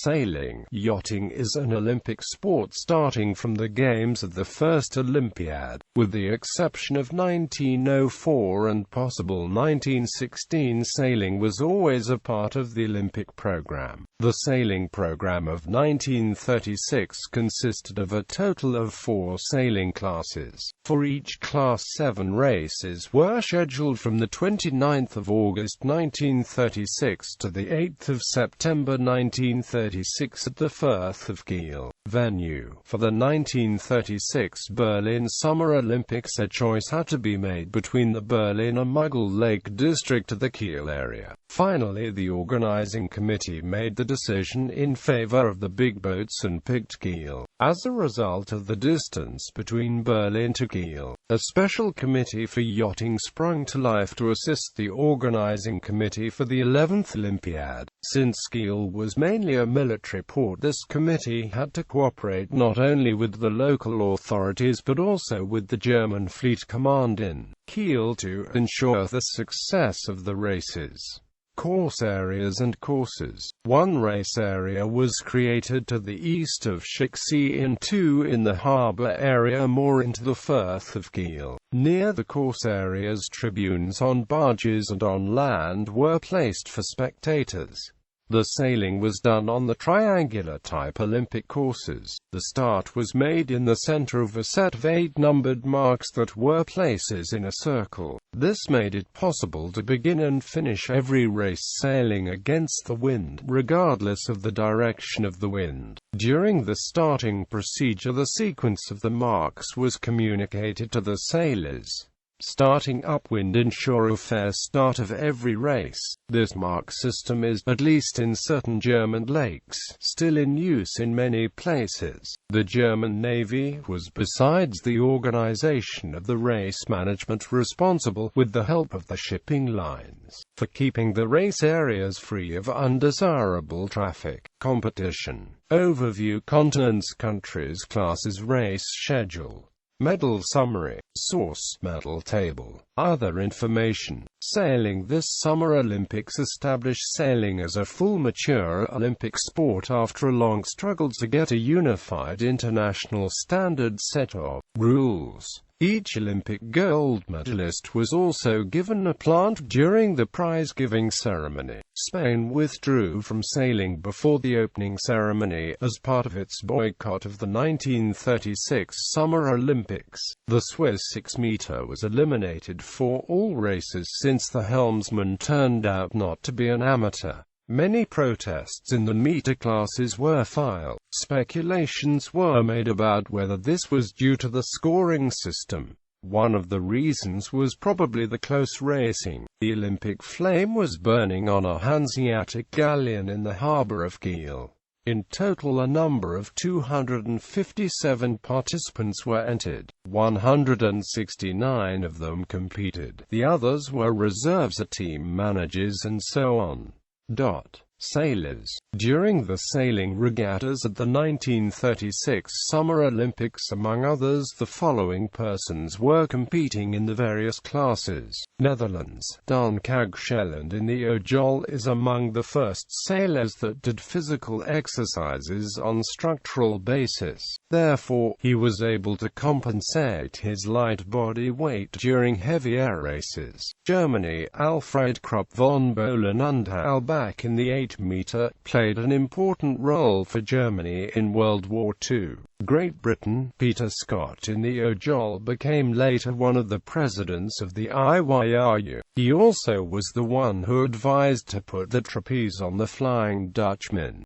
Sailing. Yachting is an Olympic sport starting from the games of the first Olympiad, with the exception of 1904 and possible 1916. Sailing was always a part of the Olympic program. The sailing program of 1936 consisted of a total of 4 sailing classes. For each class 7 races were scheduled from the 29th of August 1936 to the 8th of September 1936 at the Firth of Kiel. Venue. For the 1936 Berlin Summer Olympics, a choice had to be made between the Berlin and Mughal Lake district of the Kiel area. Finally, the organizing committee made the decision in favor of the big boats and picked Kiel. As a result of the distance between Berlin to Kiel, a special committee for yachting sprung to life to assist the organizing committee for the 11th Olympiad. Since Kiel was mainly a military port, this committee had to cooperate not only with the local authorities but also with the German fleet command in Kiel to ensure the success of the races. Course areas and courses. 1 race area was created to the east of Schicksee and 2 in the harbour area more into the Firth of Kiel. Near the course areas, tribunes on barges and on land were placed for spectators. The sailing was done on the triangular-type Olympic courses. The start was made in the center of a set of 8 numbered marks that were places in a circle. This made it possible to begin and finish every race sailing against the wind, regardless of the direction of the wind. During the starting procedure, the sequence of the marks was communicated to the sailors. Starting upwind ensure a fair start of every race. This mark system is, at least in certain German lakes, still in use in many places. The German Navy was, besides the organization of the race management, responsible, with the help of the shipping lines, for keeping the race areas free of undesirable traffic. Competition. Overview. Continents, countries, classes, race schedule. Medal summary. Source: medal table. Other information. Sailing. This Summer Olympics established sailing as a full mature Olympic sport after a long struggle to get a unified international standard set of rules. Each Olympic gold medalist was also given a plant during the prize-giving ceremony. Spain withdrew from sailing before the opening ceremony as part of its boycott of the 1936 Summer Olympics. The Swiss 6-meter was eliminated for all races since the helmsman turned out not to be an amateur. Many protests in the meter classes were filed. Speculations were made about whether this was due to the scoring system. One of the reasons was probably the close racing. The Olympic flame was burning on a Hanseatic galleon in the harbour of Kiel. In total, a number of 257 participants were entered. 169 of them competed. The others were reserves, team managers and so on. Sailors. During the sailing regattas at the 1936 Summer Olympics, among others, the following persons were competing in the various classes. Netherlands. Dan Kagscheland in the Ojol is among the first sailors that did physical exercises on structural basis. Therefore, he was able to compensate his light body weight during heavy air races. Germany. Alfred Krupp von Bohlen und Halbach in the 8-meter, played an important role for Germany in World War II. Great Britain. Peter Scott in the Ojol became later one of the presidents of the IYRU. He also was the one who advised to put the trapeze on the Flying Dutchman.